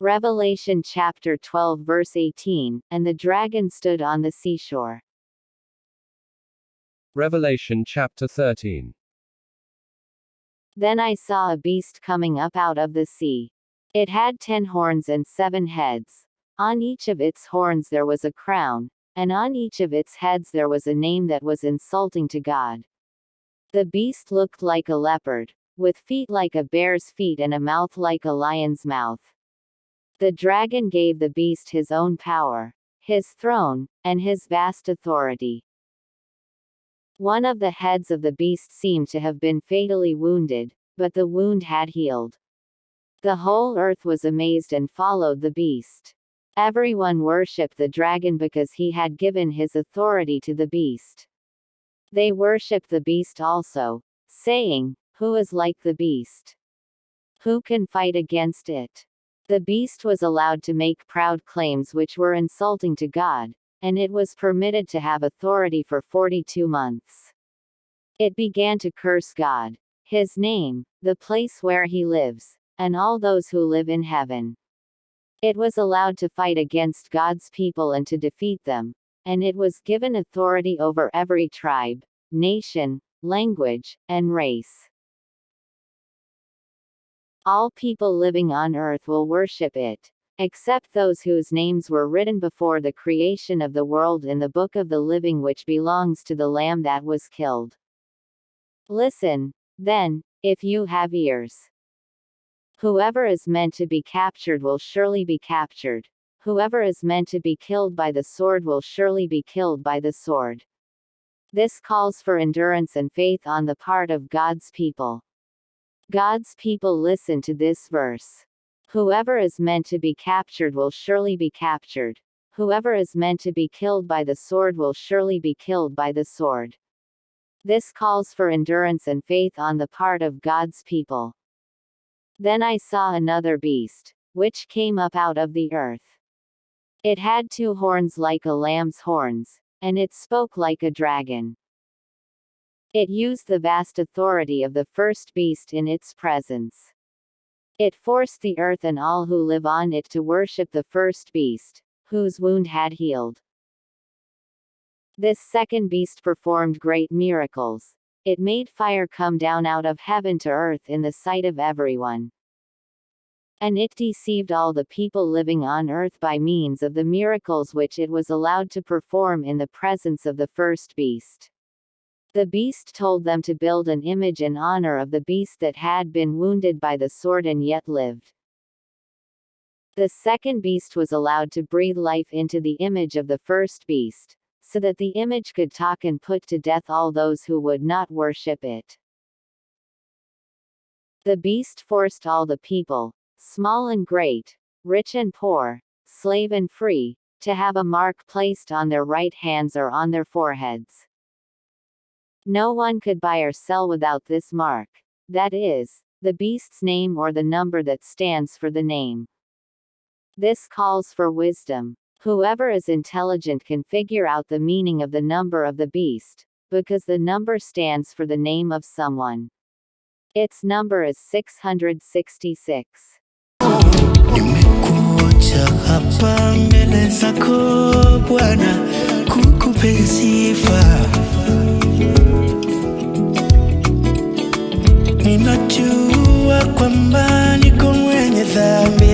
Revelation chapter 12 verse 18, and the dragon stood on the seashore. Revelation chapter 13. Then I saw a beast coming up out of the sea. It had 10 horns and 7 heads. On each of its horns there was a crown, and on each of its heads there was a name that was insulting to God. The beast looked like a leopard, with feet like a bear's feet and a mouth like a lion's mouth. The dragon gave the beast his own power, his throne, and his vast authority. One of the heads of the beast seemed to have been fatally wounded, but the wound had healed. The whole earth was amazed and followed the beast. Everyone worshipped the dragon because he had given his authority to the beast. They worshipped the beast also, saying, "Who is like the beast? Who can fight against it?" The beast was allowed to make proud claims which were insulting to God, and it was permitted to have authority for 42 months. It began to curse God, his name, the place where he lives, and all those who live in heaven. It was allowed to fight against God's people and to defeat them, and it was given authority over every tribe, nation, language, and race. All people living on earth will worship it, except those whose names were written before the creation of the world in the book of the living which belongs to the Lamb that was killed. Listen, then, if you have ears. Whoever is meant to be captured will surely be captured. Whoever is meant to be killed by the sword will surely be killed by the sword. This calls for endurance and faith on the part of God's people. God's people listen to this verse. Whoever is meant to be captured will surely be captured. Whoever is meant to be killed by the sword will surely be killed by the sword. This calls for endurance and faith on the part of God's people. Then I saw another beast, which came up out of the earth. It had 2 horns like a lamb's horns, and it spoke like a dragon. It used the vast authority of the first beast in its presence. It forced the earth and all who live on it to worship the first beast, whose wound had healed. This second beast performed great miracles. It made fire come down out of heaven to earth in the sight of everyone. And it deceived all the people living on earth by means of the miracles which it was allowed to perform in the presence of the first beast. The beast told them to build an image in honor of the beast that had been wounded by the sword and yet lived. The second beast was allowed to breathe life into the image of the first beast, so that the image could talk and put to death all those who would not worship it. The beast forced all the people, small and great, rich and poor, slave and free, to have a mark placed on their right hands or on their foreheads. No one could buy or sell without this mark, that is, the beast's name or the number that stands for the name. This calls for wisdom. Whoever is intelligent can figure out the meaning of the number of the beast, because the number stands for the name of someone. Its number is 666. Nimekuja hapa mbele zako Bwana kukupa sifa. Ninajua kwamba niko mwenye dhambi.